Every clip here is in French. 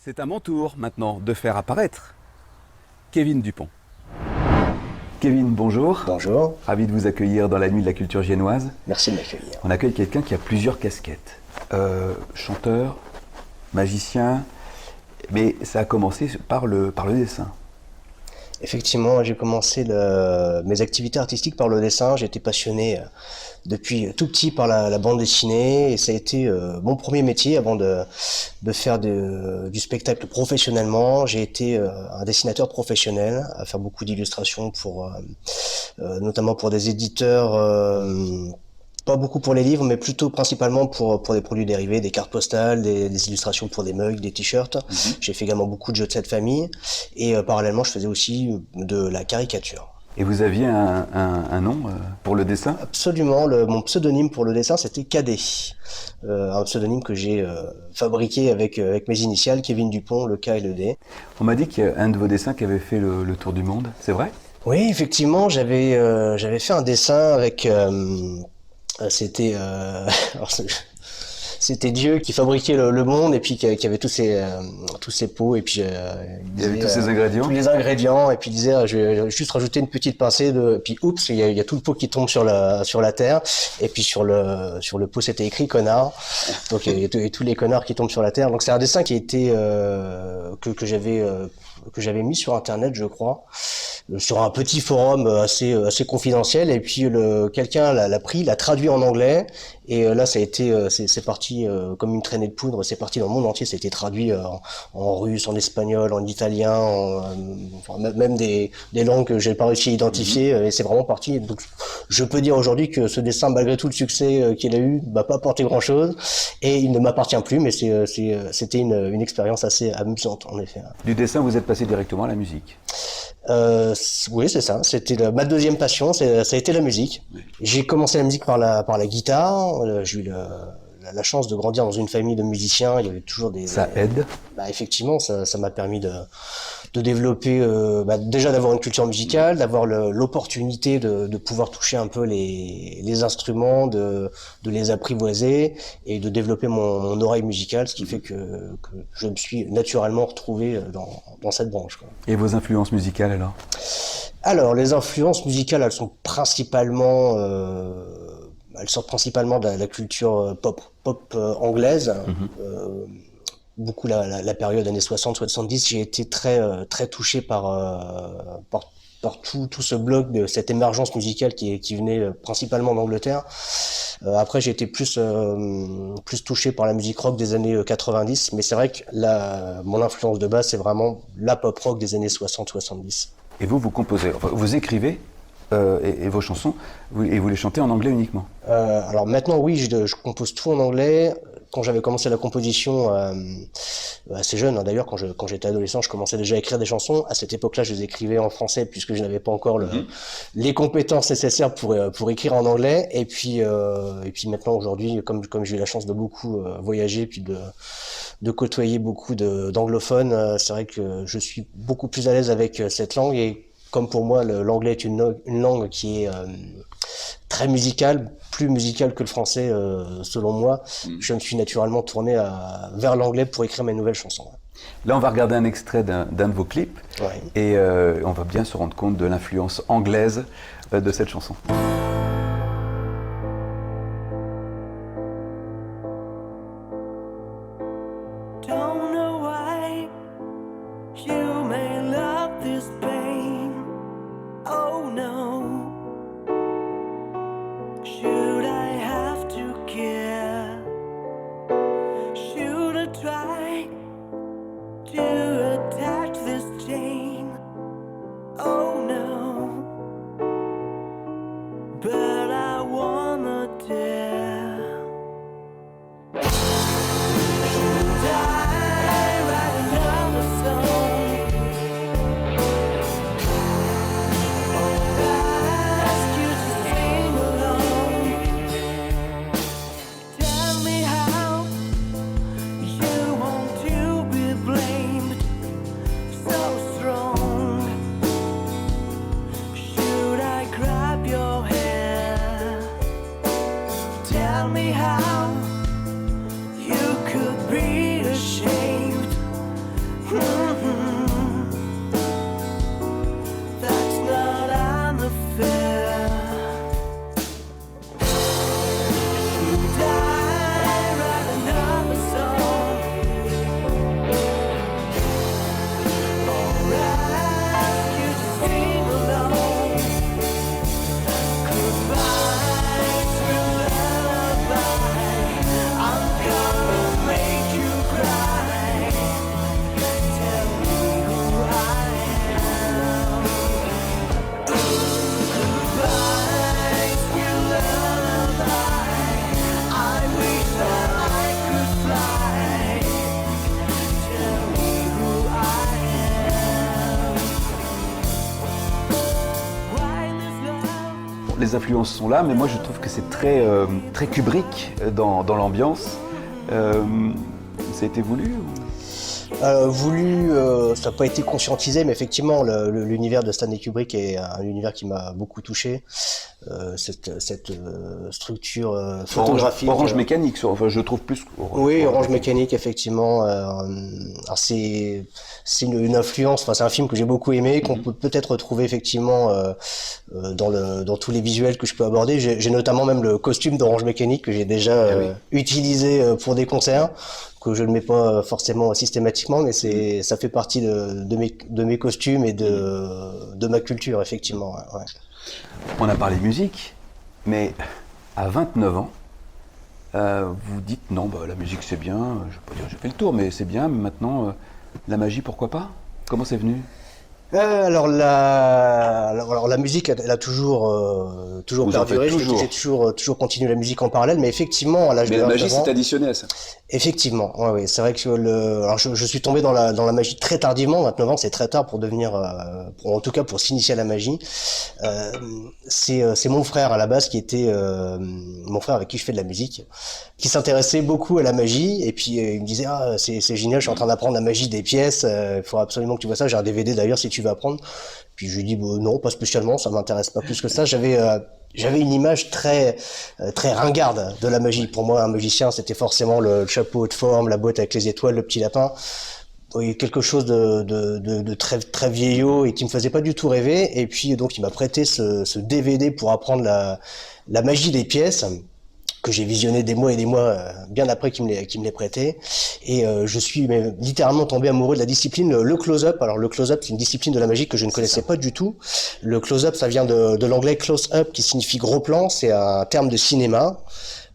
C'est à mon tour maintenant de faire apparaître Kevin Dupont. Kevin, bonjour. Bonjour. Ravi de vous accueillir dans la nuit de la culture génoise. Merci de m'accueillir. On accueille quelqu'un qui a plusieurs casquettes. Chanteur, magicien, mais ça a commencé par le dessin. Effectivement, j'ai commencé mes activités artistiques par le dessin. J'ai été passionné depuis tout petit par la bande dessinée et ça a été mon premier métier avant de faire du spectacle professionnellement. J'ai été un dessinateur professionnel à faire beaucoup d'illustrations notamment pour des éditeurs. Pas beaucoup pour les livres, mais plutôt principalement pour des produits dérivés, des cartes postales, des illustrations pour des mugs, des t-shirts. J'ai fait également beaucoup de jeux de cette famille et parallèlement, je faisais aussi de la caricature. Et vous aviez un nom pour le dessin ? Absolument, mon pseudonyme pour le dessin, c'était Cadet. Un pseudonyme que j'ai fabriqué avec mes initiales, Kevin Dupont, le K et le D. On m'a dit qu'il y a un de vos dessins qui avait fait le tour du monde, c'est vrai ? Oui, effectivement, j'avais fait un dessin avec... C'était Dieu qui fabriquait le monde et puis qui avait tous ces pots et puis il y avait tous ces ingrédients. Tous les ingrédients et puis il disait je vais juste rajouter une petite pincée de puis oups il y a tout le pot qui tombe sur la terre et puis sur le pot c'était écrit connard donc il y a tous les connards qui tombent sur la terre donc c'est un dessin qui a été que j'avais mis sur internet je crois sur un petit forum assez confidentiel et puis quelqu'un l'a pris, l'a traduit en anglais et là ça a été c'est parti comme une traînée de poudre, c'est parti dans le monde entier, ça a été traduit en russe, en espagnol, en italien, même des langues que j'ai pas réussi à identifier et c'est vraiment parti. Donc je peux dire aujourd'hui que ce dessin malgré tout le succès qu'il a eu m'a pas apporté grand-chose et il ne m'appartient plus mais c'était une expérience assez amusante en effet. Du dessin vous êtes passé directement à la musique. Oui, c'est ça. C'était ma deuxième passion, ça a été la musique. Oui. J'ai commencé la musique par la guitare. J'ai eu la chance de grandir dans une famille de musiciens. Il y avait toujours Ça aide. Effectivement, ça m'a permis de développer, déjà d'avoir une culture musicale, d'avoir l'opportunité de pouvoir toucher un peu les instruments, de les apprivoiser et de développer mon oreille musicale, ce qui fait que je me suis naturellement retrouvé dans cette branche, quoi. Et vos influences musicales alors ? Alors, les influences musicales, elles sortent principalement de la culture pop anglaise. Beaucoup la période années 60-70, j'ai été très touché par tout ce bloc de cette émergence musicale qui venait principalement d'Angleterre. Après, j'ai été plus touché par la musique rock des années 90, mais c'est vrai que mon influence de base, c'est vraiment la pop rock des années 60-70. Et vous composez, enfin, vous écrivez et vos chansons, et vous les chantez en anglais uniquement ? Alors maintenant, oui, je compose tout en anglais. Quand j'avais commencé la composition assez jeune, hein, d'ailleurs, quand j'étais adolescent, je commençais déjà à écrire des chansons. À cette époque-là, je les écrivais en français puisque je n'avais pas encore les compétences nécessaires pour écrire en anglais. Et puis maintenant, aujourd'hui, comme j'ai eu la chance de beaucoup voyager, puis de côtoyer beaucoup d'anglophones, c'est vrai que je suis beaucoup plus à l'aise avec cette langue. Et comme pour moi, l'anglais est une langue qui est très musicale, plus musicale que le français selon moi, je me suis naturellement tourné vers l'anglais pour écrire mes nouvelles chansons. Là, on va regarder un extrait d'un de vos clips et on va bien se rendre compte de l'influence anglaise de cette chanson. Tell me how you want to be blamed. les influences sont là, mais moi je trouve que c'est très Kubrick dans l'ambiance. Ça a été voulu Voulu, ça n'a pas été conscientisé, mais effectivement, l'univers de Stanley Kubrick est un univers qui m'a beaucoup touché. Cette structure photographique. Orange Mécanique, enfin, je trouve plus. Orange Mécanique, effectivement. Alors c'est une influence. Enfin, c'est un film que j'ai beaucoup aimé, qu'on peut peut-être retrouver effectivement dans tous les visuels que je peux aborder. J'ai notamment même le costume d'Orange Mécanique que j'ai déjà utilisé pour des concerts, que je ne mets pas forcément systématiquement, mais ça fait partie de mes costumes et de ma culture, effectivement. Ouais. On a parlé musique, mais à 29 ans, vous dites non, la musique c'est bien, je ne vais pas dire j'ai fait le tour, mais c'est bien, mais maintenant, la magie, pourquoi pas? Comment c'est venu? Alors la musique, elle a toujours perduré. J'ai toujours continué la musique en parallèle, mais effectivement, à l'âge de 29 ans. Mais la magie, c'est additionné à ça. Effectivement, ouais. C'est vrai que alors je suis tombé dans la magie très tardivement. 29 ans, c'est très tard pour devenir, en tout cas pour s'initier à la magie. C'est mon frère à la base qui était mon frère avec qui je fais de la musique, qui s'intéressait beaucoup à la magie, et puis il me disait c'est génial, je suis en train d'apprendre la magie des pièces, il faut absolument que tu vois ça. J'ai un DVD d'ailleurs si tu veux apprendre. Puis je lui dis non, pas spécialement, ça m'intéresse pas plus que ça. J'avais une image très ringarde de la magie. Pour moi, un magicien, c'était forcément le chapeau de forme, la boîte avec les étoiles, le petit lapin. Oui, quelque chose de très très vieillot et qui me faisait pas du tout rêver. Et puis donc il m'a prêté ce DVD pour apprendre la magie des pièces, que j'ai visionné des mois et des mois bien après qu'il me l'ait prêté. Et je suis littéralement tombé amoureux de la discipline, le close-up. Alors le close-up, c'est une discipline de la magie que je ne connaissais pas du tout. Le close-up, ça vient de l'anglais close-up, qui signifie gros plan. C'est un terme de cinéma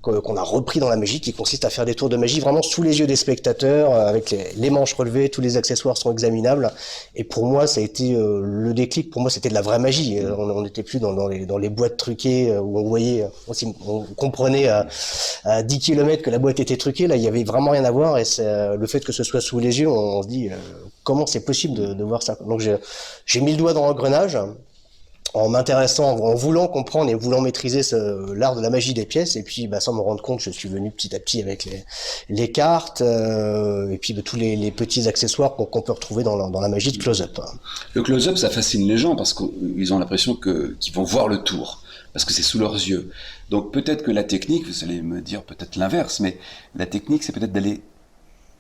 qu'on a repris dans la magie, qui consiste à faire des tours de magie vraiment sous les yeux des spectateurs, avec les manches relevées, tous les accessoires sont examinables. Et pour moi, ça a été le déclic. Pour moi, c'était de la vraie magie. On n'était plus dans les boîtes truquées où on voyait, on comprenait à 10 km que la boîte était truquée. Là, il y avait vraiment rien à voir. Et le fait que ce soit sous les yeux, on se dit comment c'est possible de voir ça. Donc j'ai mis le doigt dans l'engrenage, en m'intéressant, en voulant comprendre et voulant maîtriser l'art de la magie des pièces, et puis sans me rendre compte, je suis venu petit à petit avec les cartes, et puis tous les petits accessoires qu'on peut retrouver dans la magie de close-up. Le close-up, ça fascine les gens parce qu'ils ont l'impression qu'ils vont voir le tour, parce que c'est sous leurs yeux. Donc peut-être que la technique, vous allez me dire peut-être l'inverse, mais la technique, c'est peut-être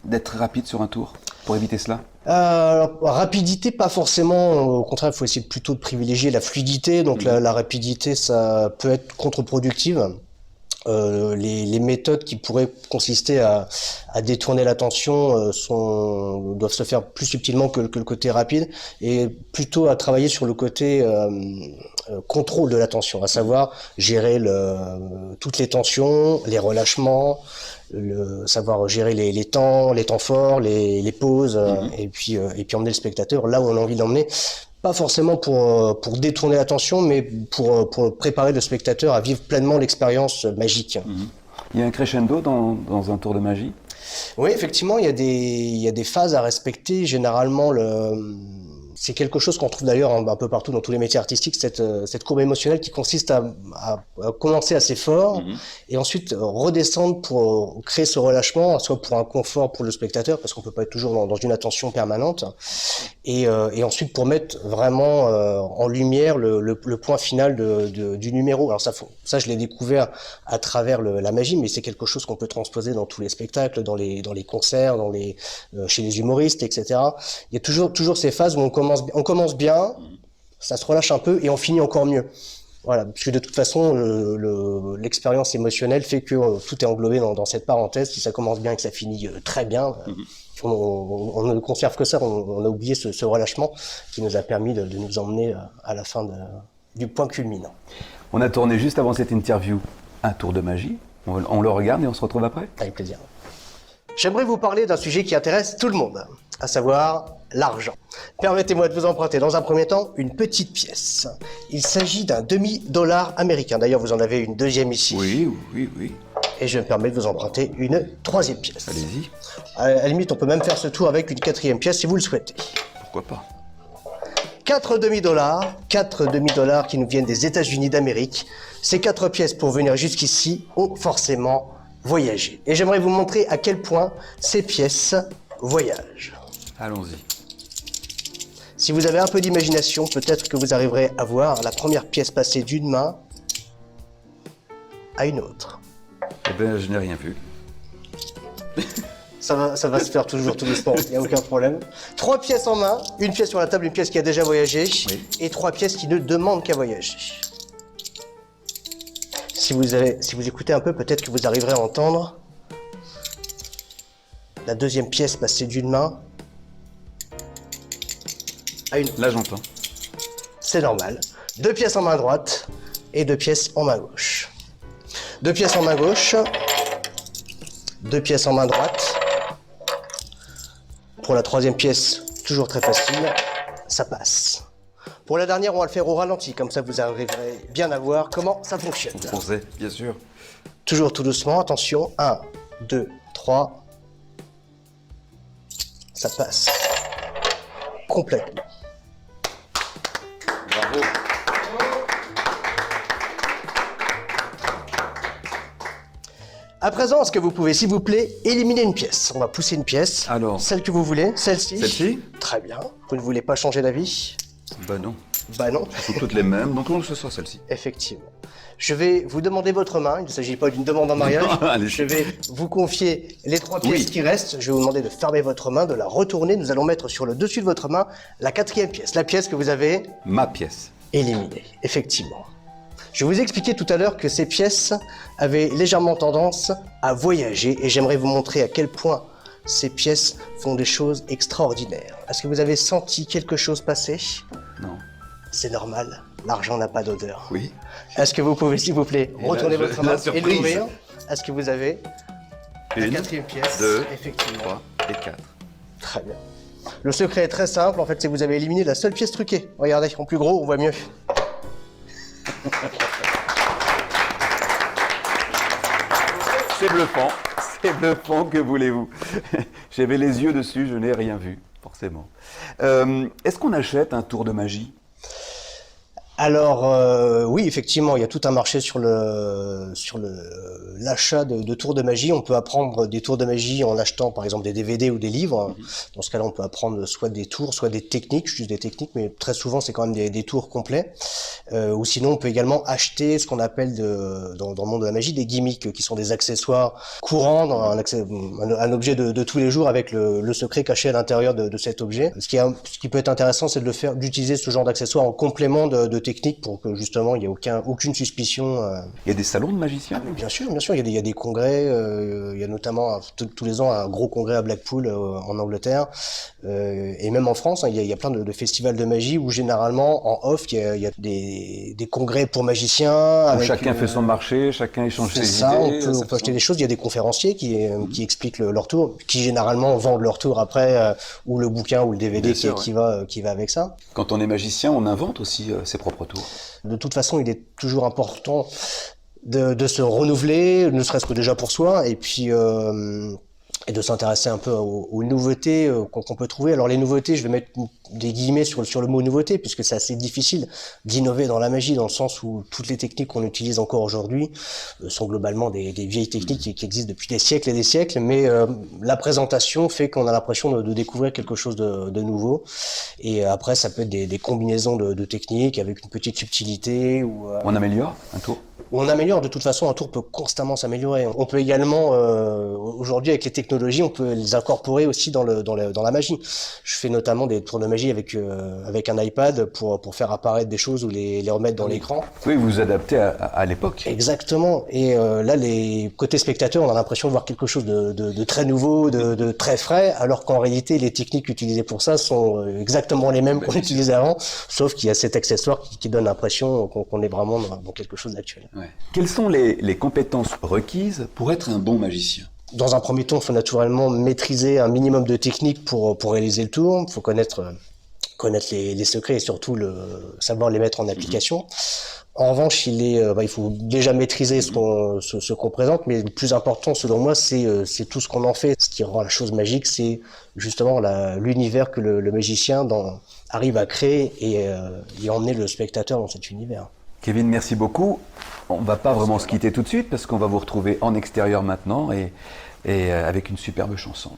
d'être rapide sur un tour pour éviter cela. Rapidité, pas forcément. Au contraire, il faut essayer plutôt de privilégier la fluidité. Donc la rapidité, ça peut être contre-productive. Les méthodes qui pourraient consister à détourner l'attention doivent se faire plus subtilement que le côté rapide, et plutôt à travailler sur le côté contrôle de l'attention, à savoir gérer toutes les tensions, les relâchements, savoir gérer les temps forts, les pauses, et puis emmener le spectateur là où on a envie d'emmener. Pas forcément pour détourner l'attention, mais pour préparer le spectateur à vivre pleinement l'expérience magique. Il y a un crescendo dans un tour de magie? Oui, effectivement, il y a des phases à respecter. Généralement, c'est quelque chose qu'on trouve d'ailleurs un peu partout dans tous les métiers artistiques, cette courbe émotionnelle qui consiste à commencer assez fort et ensuite redescendre pour créer ce relâchement, soit pour un confort pour le spectateur, parce qu'on peut pas être toujours dans une attention permanente, et ensuite pour mettre vraiment en lumière le point final du numéro. Alors ça je l'ai découvert à travers la magie, mais c'est quelque chose qu'on peut transposer dans tous les spectacles, dans les concerts, chez les humoristes, etc. Il y a toujours ces phases où on commence bien, ça se relâche un peu et on finit encore mieux. Voilà, parce que de toute façon, l'expérience émotionnelle fait que tout est englobé dans cette parenthèse. Si ça commence bien et que ça finit très bien, on ne conserve que ça. On a oublié ce relâchement qui nous a permis de nous emmener à la fin du point culminant. On a tourné juste avant cette interview un tour de magie. On le regarde et on se retrouve après. Avec plaisir. J'aimerais vous parler d'un sujet qui intéresse tout le monde, à savoir l'argent. Permettez-moi de vous emprunter dans un premier temps une petite pièce. Il s'agit d'un demi-dollar américain. D'ailleurs, vous en avez une deuxième ici. Oui. Et je me permets de vous emprunter une troisième pièce. Allez-y. À la limite, on peut même faire ce tour avec une quatrième pièce si vous le souhaitez. Pourquoi pas? 4 demi-dollars. 4 demi-dollars qui nous viennent des États-Unis d'Amérique. Ces 4 pièces pour venir jusqu'ici ont forcément voyagé. Et j'aimerais vous montrer à quel point ces pièces voyagent. Allons-y. Si vous avez un peu d'imagination, peut-être que vous arriverez à voir la première pièce passer d'une main à une autre. Eh bien, je n'ai rien vu. Ça va se faire toujours tout doucement, il n'y a aucun problème. 3 pièces en main, une pièce sur la table, une pièce qui a déjà voyagé, Oui. et 3 pièces qui ne demandent qu'à voyager. Si vous écoutez un peu, peut-être que vous arriverez à entendre la deuxième pièce passer d'une main à une autre. Là, j'entends. C'est normal. 2 pièces en main droite et 2 pièces en main gauche. 2 pièces en main gauche, 2 pièces en main droite. Pour la troisième pièce, toujours très facile, ça passe. Pour la dernière, on va le faire au ralenti, comme ça vous arriverez bien à voir comment ça fonctionne. Vous pensez, bien sûr. Toujours tout doucement, attention, 1, 2, 3, ça passe. Complètement. Bravo. À présent, est-ce que vous pouvez, s'il vous plaît, éliminer une pièce? On va pousser une pièce. Alors. Celle que vous voulez, celle-ci. Celle-ci? Très bien. Vous ne voulez pas changer d'avis? Ben non. Bah non. Ce sont toutes les mêmes, donc ce sera celle-ci. Effectivement. Je vais vous demander votre main. Il ne s'agit pas d'une demande en mariage. Allez. Je vais vous confier les 3 pièces Oui. qui restent. Je vais vous demander de fermer votre main, de la retourner. Nous allons mettre sur le dessus de votre main la 4e pièce. La pièce que vous avez Ma pièce. éliminée. Effectivement. Je vous ai expliqué tout à l'heure que ces pièces avaient légèrement tendance à voyager et j'aimerais vous montrer à quel point ces pièces font des choses extraordinaires. Est-ce que vous avez senti quelque chose passer? Non. C'est normal, l'argent n'a pas d'odeur. Oui. Est-ce que vous pouvez, s'il vous plaît, Et retourner là, votre la main et surprise. l'ouvrir? Est-ce que vous avez la Une, 4e pièce? 2, Effectivement. 3 et 4. Très bien. Le secret est très simple, en fait, c'est que vous avez éliminé la seule pièce truquée. Regardez, en plus gros, on voit mieux. C'est bluffant. C'est bluffant, que voulez-vous? J'avais les yeux dessus, je n'ai rien vu, forcément. Est-ce qu'on achète un tour de magie? Alors oui, effectivement, il y a tout un marché sur l'achat de tours de magie. On peut apprendre des tours de magie en achetant par exemple des DVD ou des livres. Dans ce cas-là, on peut apprendre soit des tours, soit des techniques, juste des techniques, mais très souvent c'est quand même des tours complets. Ou sinon, on peut également acheter ce qu'on appelle dans le monde de la magie des gimmicks, qui sont des accessoires courants, un objet de tous les jours avec le secret caché à l'intérieur de cet objet. Ce qui peut être intéressant, c'est d'utiliser ce genre d'accessoires en complément de techniques pour que justement il n'y ait aucune suspicion. Il y a des salons de magiciens? Bien sûr, il y a des congrès, il y a notamment tous les ans un gros congrès à Blackpool en Angleterre, et même en France, hein, il y a plein de festivals de magie où généralement en off il y a des congrès pour magiciens. Où avec, chacun fait son marché, chacun échange c'est ses ça, idées. on peut acheter des choses. Il y a des conférenciers qui expliquent leur tour, qui généralement vendent leur tour après, ou le bouquin ou le DVD Bien sûr, qui va avec ça. Quand on est magicien, on invente aussi ses propres tours. De toute façon, il est toujours important de se renouveler, ne serait-ce que déjà pour soi, et puis et de s'intéresser un peu aux nouveautés qu'on peut trouver. Alors les nouveautés, je vais mettre des guillemets sur le mot nouveauté, puisque c'est assez difficile d'innover dans la magie, dans le sens où toutes les techniques qu'on utilise encore aujourd'hui sont globalement des vieilles techniques qui existent depuis des siècles et des siècles, mais la présentation fait qu'on a l'impression de découvrir quelque chose de nouveau. Et après, ça peut être des combinaisons de techniques avec une petite subtilité. On améliore un tour? On améliore, de toute façon, un tour peut constamment s'améliorer. On peut également, aujourd'hui avec les technologies, on peut les incorporer aussi dans la magie. Je fais notamment des tours de magie avec un iPad pour faire apparaître des choses ou les remettre dans l'écran. Oui, vous vous adaptez à l'époque. Exactement. Et là, les côtés spectateurs, on a l'impression de voir quelque chose de très nouveau, de très frais, alors qu'en réalité, les techniques utilisées pour ça sont exactement les mêmes qu'on utilisait avant, sauf qu'il y a cet accessoire qui donne l'impression qu'on est vraiment dans quelque chose d'actuel. Ouais. Quelles sont les compétences requises Pour être un bon magicien? Dans un premier temps, il faut naturellement maîtriser un minimum de techniques pour réaliser le tour. Il faut connaître les secrets et surtout savoir les mettre en application. En revanche, il faut déjà maîtriser ce qu'on présente, mais le plus important, selon moi, c'est tout ce qu'on en fait. Ce qui rend la chose magique, c'est justement l'univers que le magicien arrive à créer et emmener le spectateur dans cet univers. Kevin, merci beaucoup. On ne va pas vraiment se quitter tout de suite parce qu'on va vous retrouver en extérieur maintenant et avec une superbe chanson.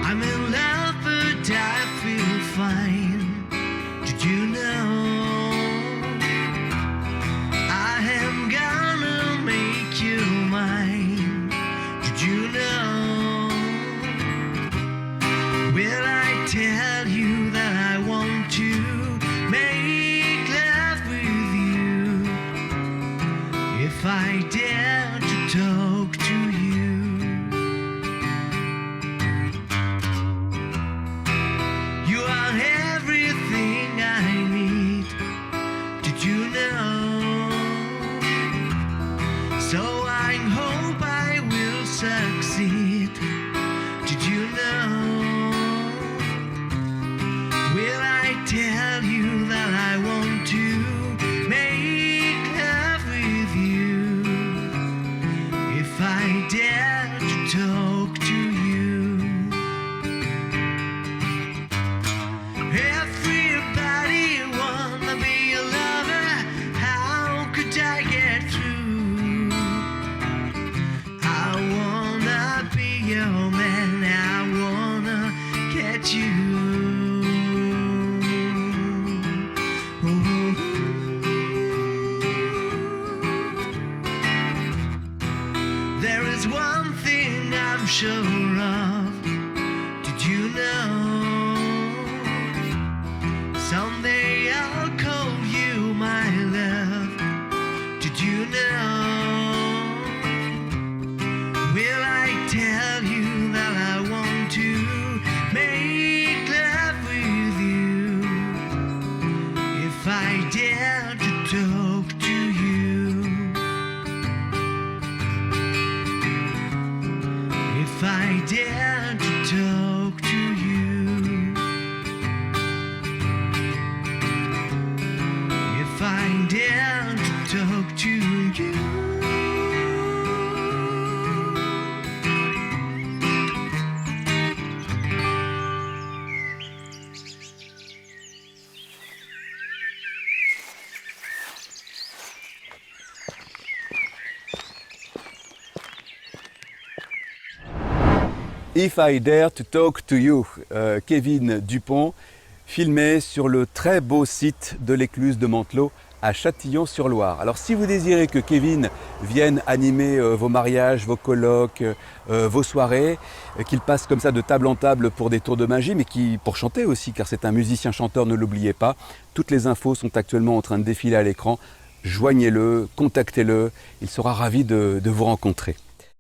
I'm in love, but I feel fine. Did you know? I am gonna make you mine. Did you know? Will I tell you that I want to make love with you? If I dare to talk to you. You are everything I need. Did you know? So I hope I will succeed. Did you know? Will I tell you that I want to make love with you? If I dare to talk to you. Everybody wanna be a lover. How could I get through? I wanna be your man. I wanna get you. There is one thing I'm sure of. Did you know? Someday I'll call you my love. Did you know? Will I tell you that I want to make love with you? If I dare to talk to you. If I dare to talk to you. If I dare to talk to you. If I Dare to Talk to You, Kevin Dupont, filmé sur le très beau site de l'écluse de Mantelot à Châtillon-sur-Loire. Alors si vous désirez que Kevin vienne animer vos mariages, vos colloques, vos soirées, qu'il passe comme ça de table en table pour des tours de magie, mais pour chanter aussi, car c'est un musicien-chanteur, ne l'oubliez pas, toutes les infos sont actuellement en train de défiler à l'écran. Joignez-le, contactez-le, il sera ravi de vous rencontrer.